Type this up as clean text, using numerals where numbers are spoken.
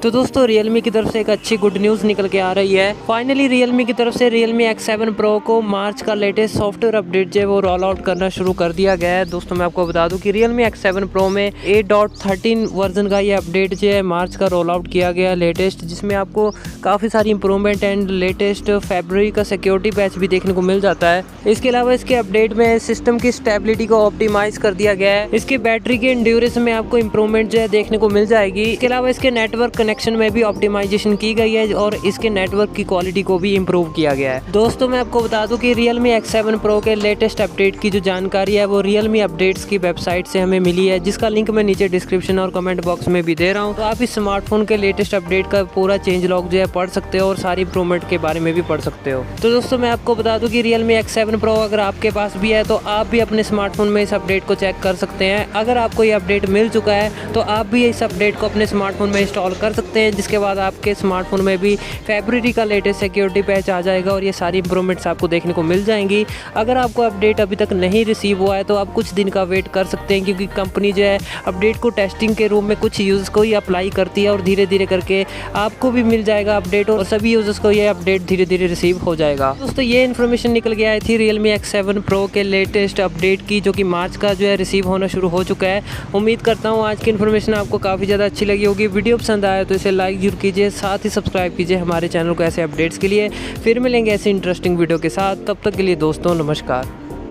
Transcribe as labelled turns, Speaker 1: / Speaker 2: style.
Speaker 1: तो दोस्तों Realme की तरफ से एक अच्छी गुड न्यूज़ निकल के आ रही है। फाइनली Realme की तरफ से Realme X7 Pro को मार्च का लेटेस्ट सॉफ्टवेयर अपडेट जो है वो रोल आउट करना शुरू कर दिया गया है। दोस्तों मैं आपको बता दूं कि Realme X7 Pro में A.13 वर्जन का ये अपडेट जो है मार्च का रोल आउट किया गया लेटेस्ट, जिसमें आपको काफ़ी सारी इंप्रूवमेंट एंड लेटेस्ट फैब्रिक का सिक्योरिटी पैच भी देखने को मिल जाता है। इसके अलावा इसके अपडेट में सिस्टम की स्टेबिलिटी को ऑप्टिमाइज कर दिया गया है। इसकी बैटरी के ड्यूरेशन में आपको इंप्रूवमेंट जो है देखने को मिल जाएगी। इसके अलावा इसके नेटवर्क कनेक्शन में भी ऑप्टिमाइजेशन की गई है और इसके नेटवर्क की क्वालिटी को भी इम्प्रूव किया गया है। दोस्तों मैं आपको बता दूं कि Realme X7 Pro के लेटेस्ट अपडेट की जो जानकारी है वो Realme अपडेट्स की वेबसाइट से हमें मिली है, जिसका लिंक मैं नीचे डिस्क्रिप्शन और कमेंट बॉक्स में भी दे रहा हूं। तो आप इस स्मार्टफोन के लेटेस्ट अपडेट का पूरा चेंज लॉग जो है पढ़ सकते हो और सारी इंप्रूवमेंट के बारे में भी पढ़ सकते हो। तो दोस्तों मैं आपको बता दूं कि Realme X7 Pro अगर आपके पास भी है तो आप भी अपने स्मार्टफोन में इस अपडेट को चेक कर सकते हैं। अगर आपको ये अपडेट मिल चुका है तो आप भी इस अपडेट को अपने स्मार्टफोन में इंस्टॉल कर सकते हैं, जिसके बाद आपके स्मार्टफोन में भी फैब्रिक का लेटेस्ट सिक्योरिटी पैच आ जाएगा और ये सारी इंप्रूवमेंट्स आपको देखने को मिल जाएंगी। अगर आपको अपडेट अभी तक नहीं रिसीव हुआ है तो आप कुछ दिन का वेट कर सकते हैं, क्योंकि कंपनी जो है अपडेट को टेस्टिंग के रूप में कुछ यूजर्स को ही अप्लाई करती है और धीरे धीरे करके आपको भी मिल जाएगा अपडेट और सभी यूजर्स को ये अपडेट धीरे धीरे रिसीव हो जाएगा। दोस्तों ये इन्फॉर्मेशन निकल के आई थी Realme X7 Pro के लेटेस्ट अपडेट की, जो कि मार्च का जो है रिसीव होना शुरू हो चुका है। उम्मीद करता हूँ आज की इन्फॉर्मेशन आपको काफ़ी ज़्यादा अच्छी लगी होगी। वीडियो पसंद आया तो इसे लाइक जरूर कीजिए, साथ ही सब्सक्राइब कीजिए हमारे चैनल को ऐसे अपडेट्स के लिए। फिर मिलेंगे ऐसे इंटरेस्टिंग वीडियो के साथ, तब तक के लिए दोस्तों नमस्कार।